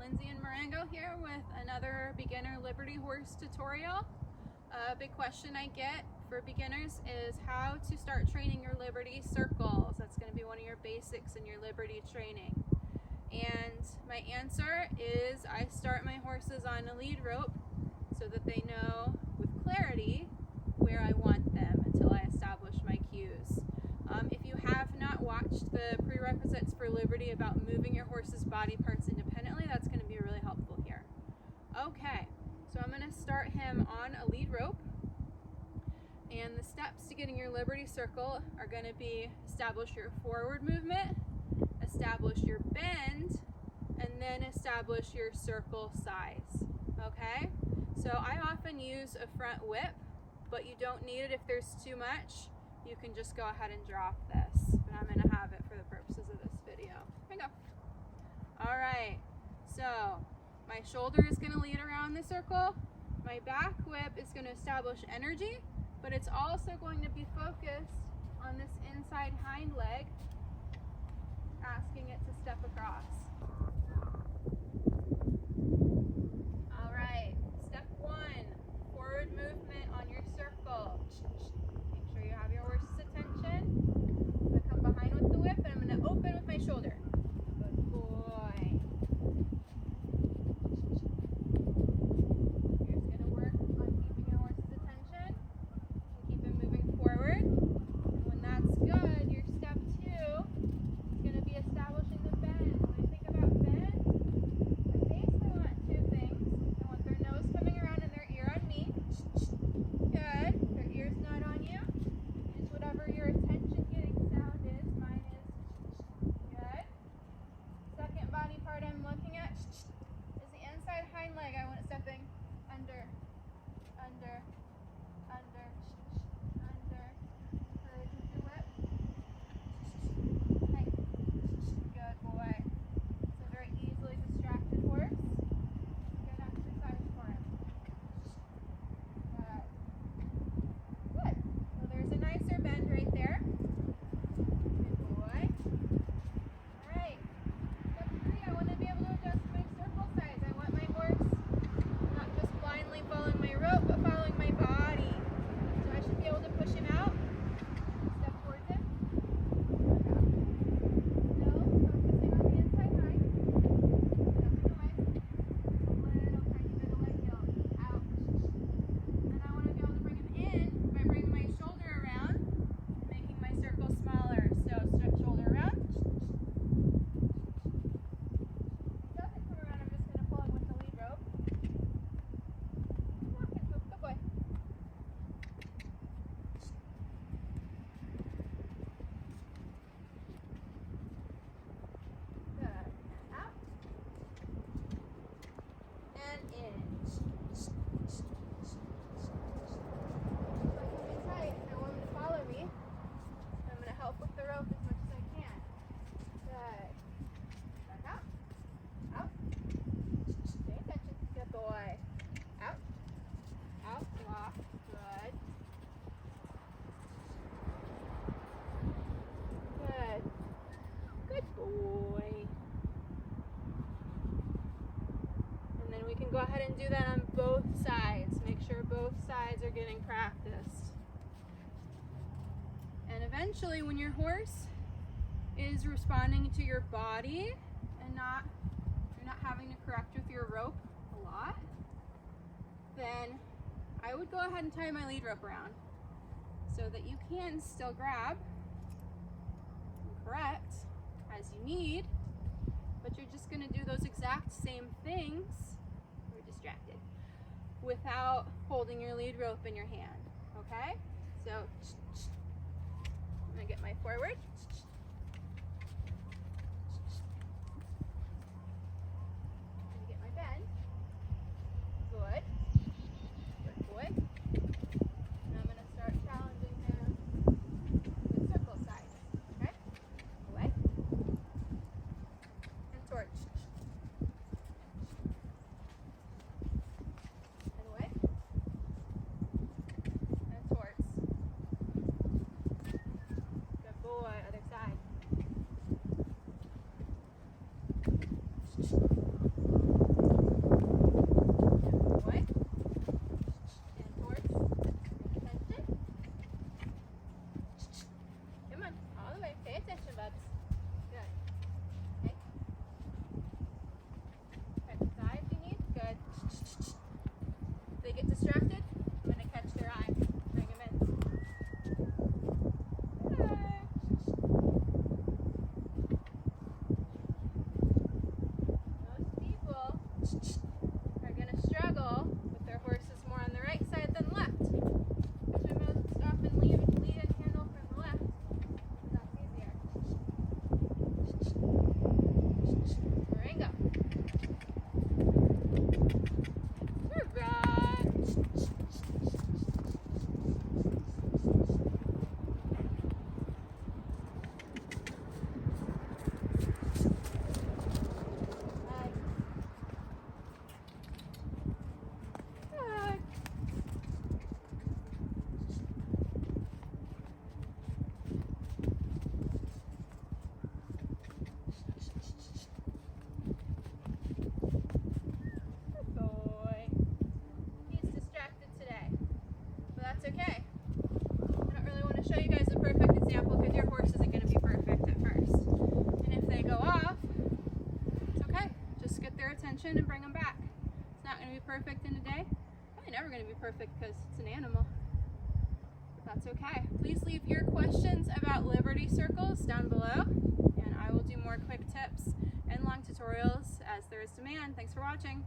Lindsay and Marengo here with another beginner Liberty horse tutorial. A big question I get for beginners is how to start training your Liberty circles. That's going to be one of your basics in your Liberty training. And my answer is I start my horses on a lead rope so that they know with clarity where I want them until I establish my cues. If you have not watched the prerequisites for Liberty about moving your horse's body parts independently, that's going to be really helpful here. Okay, so I'm going to start him on a lead rope. And the steps to getting your Liberty circle are going to be establish your forward movement, establish your bend, and then establish your circle size. Okay, so I often use a front whip, but you don't need it if there's too much. You can just go ahead and drop this, but I'm going to have it for the purposes of this video. Here we go. All right, so my shoulder is going to lead around the circle. My back whip is going to establish energy, but it's also going to be focused on this inside hind leg, asking it to step across. All right, step one, forward movement on your circle. Make sure you have your horse's attention. I'm going to come behind with the whip and I'm going to open with my shoulder. Good boy. You're just going to work on keeping your horse's attention and keep him moving forward. And when that's good, your step two is going to be establishing the bend. When I think about bend, I basically want two things. I want their nose coming around and their ear on me. Good. Their ear's not on you. Use whatever your attention getting sound is. Mine is good. Second body part I'm looking at is the inside hind leg. I want it stepping under, under, under, under. Courage with your whip. Hey. Good boy. It's a very easily distracted horse. Good exercise for him. Good. Good. So there's a nicer bend right there. Good boy. All right. Step three, I want to be able to adjust my circle size. I want my horse not just blindly following my rope, but following my body. So I should be able to push him out. Step towards him. Still focusing on the inside hind. Stepping away. A little tiny bit of leg heel. Out. And I want to be able to bring him in by bringing my shoulder around, making my circle smaller. So stretch shoulder around. If he doesn't come around, I'm just going to pull him with the lead rope. Come on, good boy. Good. Out. And in. Like him tight, I want him to follow me. I'm going to help with the rope as much as I can. Good. Back out. Out. Pay attention. Good boy. Out. Out. Walk. Good. Good. Good boy. And then we can go ahead and do that on both sides. Make sure both sides are getting practiced. And eventually when your horse is responding to your body and you're not having to correct with your rope a lot, then I would go ahead and tie my lead rope around so that you can still grab and correct as you need, but you're just going to do those exact same things, we're distracted, without holding your lead rope in your hand, okay? So, I'm going to get my forward. And get my bend. Good. Good boy. And I'm going to start challenging him with circle size, okay? Away. And towards. And away. And towards. Good boy. Other side. If they get distracted, I'm going to catch their eye. Bring them in. Good. Most people are going to struggle with their horses more on the right side than left. Actually, most often lead and handle from the left. That's easier. Moringa. Okay. I don't really want to show you guys a perfect example because your horse isn't going to be perfect at first. And if they go off, it's okay. Just get their attention and bring them back. It's not going to be perfect in a day. Probably never going to be perfect because it's an animal. But that's okay. Please leave your questions about Liberty Circles down below. And I will do more quick tips and long tutorials as there is demand. Thanks for watching.